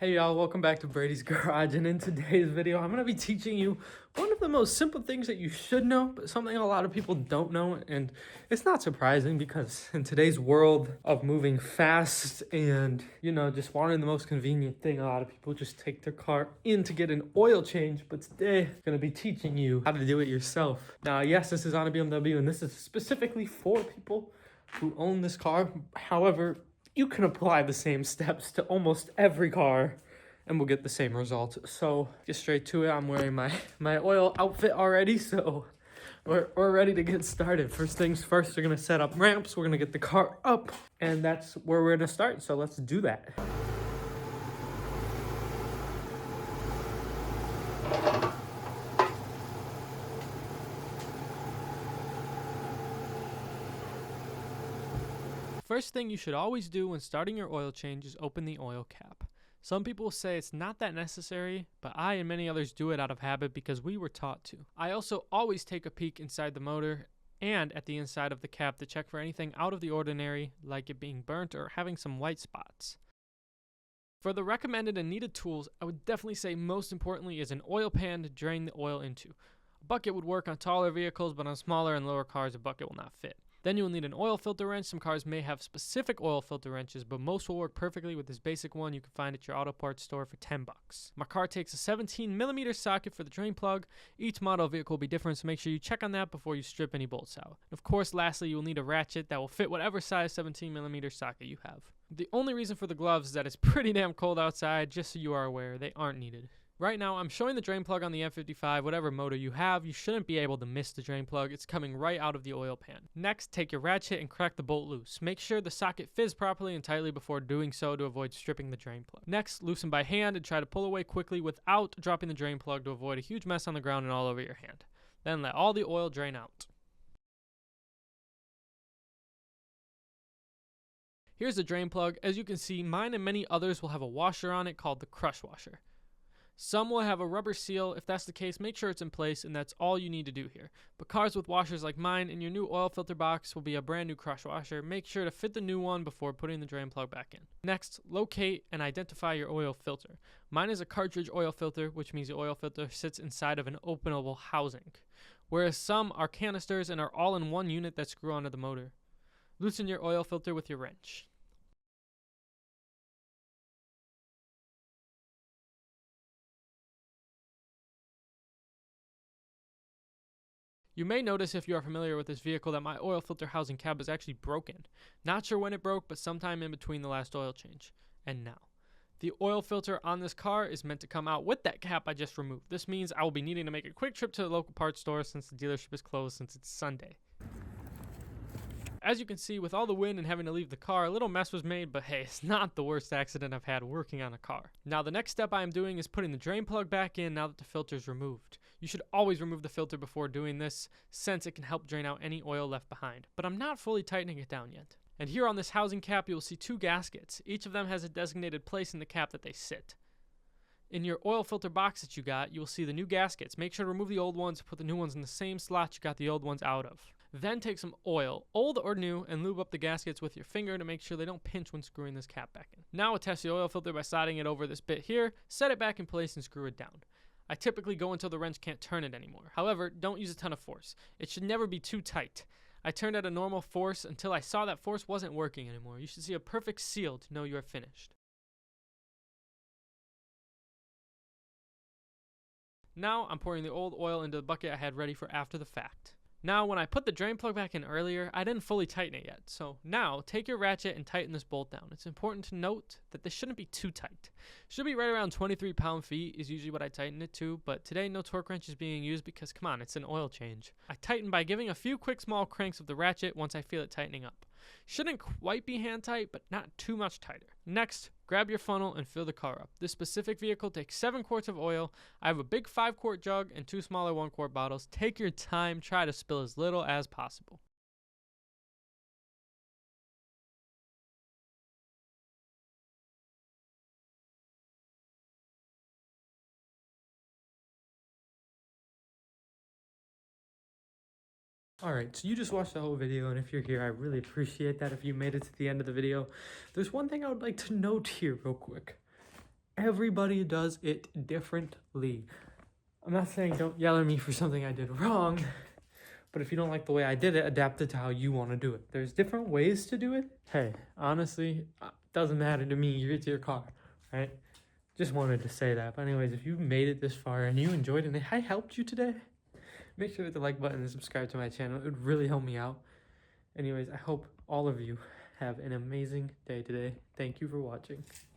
Hey y'all, welcome back to Brady's Garage, and in today's video I'm going to be teaching you one of the most simple things that you should know, but something a lot of people don't know. And it's not surprising because in today's world of moving fast and, just wanting the most convenient thing, a lot of people just take their car in to get an oil change. But today I'm going to be teaching you how to do it yourself. Now, yes, this is on a BMW, and this is specifically for people who own this car. However, you can apply the same steps to almost every car and we'll get the same result. So get straight to it. I'm wearing my oil outfit already, so we're ready to get started. First things first, we're gonna set up ramps. We're gonna get the car up, and that's where we're gonna start. So let's do that. First thing you should always do when starting your oil change is open the oil cap. Some people say it's not that necessary, but I and many others do it out of habit because we were taught to. I also always take a peek inside the motor and at the inside of the cap to check for anything out of the ordinary, like it being burnt or having some white spots. For the recommended and needed tools, I would definitely say most importantly is an oil pan to drain the oil into. A bucket would work on taller vehicles, but on smaller and lower cars, a bucket will not fit. Then you will need an oil filter wrench. Some cars may have specific oil filter wrenches, but most will work perfectly with this basic one you can find at your auto parts store for $10. My car takes a 17mm socket for the drain plug. Each model vehicle will be different, so make sure you check on that before you strip any bolts out. And of course, lastly, you will need a ratchet that will fit whatever size 17mm socket you have. The only reason for the gloves is that it's pretty damn cold outside, just so you are aware, they aren't needed. Right now, I'm showing the drain plug on the N55. Whatever motor you have, you shouldn't be able to miss the drain plug. It's coming right out of the oil pan. Next, take your ratchet and crack the bolt loose. Make sure the socket fits properly and tightly before doing so to avoid stripping the drain plug. Next, loosen by hand and try to pull away quickly without dropping the drain plug to avoid a huge mess on the ground and all over your hand. Then let all the oil drain out. Here's the drain plug. As you can see, mine and many others will have a washer on it called the crush washer. Some will have a rubber seal. If that's the case, make sure it's in place, and that's all you need to do here. But cars with washers like mine and your new oil filter box will be a brand new crush washer. Make sure to fit the new one before putting the drain plug back in. Next, locate and identify your oil filter. Mine is a cartridge oil filter, which means the oil filter sits inside of an openable housing, whereas some are canisters and are all in one unit that screw onto the motor. Loosen your oil filter with your wrench. You may notice if you are familiar with this vehicle that my oil filter housing cap is actually broken. Not sure when it broke, but sometime in between the last oil change and now. The oil filter on this car is meant to come out with that cap I just removed. This means I will be needing to make a quick trip to the local parts store since the dealership is closed since it's Sunday. As you can see, with all the wind and having to leave the car, a little mess was made, but hey, it's not the worst accident I've had working on a car. Now the next step I am doing is putting the drain plug back in now that the filter is removed. You should always remove the filter before doing this, since it can help drain out any oil left behind, but I'm not fully tightening it down yet. And here on this housing cap, you will see two gaskets. Each of them has a designated place in the cap that they sit. In your oil filter box that you got, you will see the new gaskets. Make sure to remove the old ones, put the new ones in the same slot you got the old ones out of. Then take some oil, old or new, and lube up the gaskets with your finger to make sure they don't pinch when screwing this cap back in. Now attach the oil filter by sliding it over this bit here, set it back in place and screw it down. I typically go until the wrench can't turn it anymore. However, don't use a ton of force. It should never be too tight. I turned at a normal force until I saw that force wasn't working anymore. You should see a perfect seal to know you are finished. Now I'm pouring the old oil into the bucket I had ready for after the fact. Now, when I put the drain plug back in earlier, I didn't fully tighten it yet. So now, take your ratchet and tighten this bolt down. It's important to note that this shouldn't be too tight. Should be right around 23 pound-feet is usually what I tighten it to, but today no torque wrench is being used because, come on, it's an oil change. I tighten by giving a few quick small cranks of the ratchet once I feel it tightening up. Shouldn't quite be hand tight, but not too much tighter. Next, grab your funnel and fill the car up. This specific vehicle takes 7 quarts of oil. I have a big 5-quart jug and 2 smaller 1-quart bottles. Take your time, try to spill as little as possible. Alright, so you just watched the whole video, and if you're here, I really appreciate that if you made it to the end of the video. There's one thing I would like to note here real quick. Everybody does it differently. I'm not saying don't yell at me for something I did wrong, but if you don't like the way I did it, adapt it to how you want to do it. There's different ways to do it. Hey, honestly, doesn't matter to me. It's your car, right? Just wanted to say that. But anyways, if you made it this far and you enjoyed it and I helped you today, make sure to hit the like button and subscribe to my channel. It would really help me out. Anyways, I hope all of you have an amazing day today. Thank you for watching.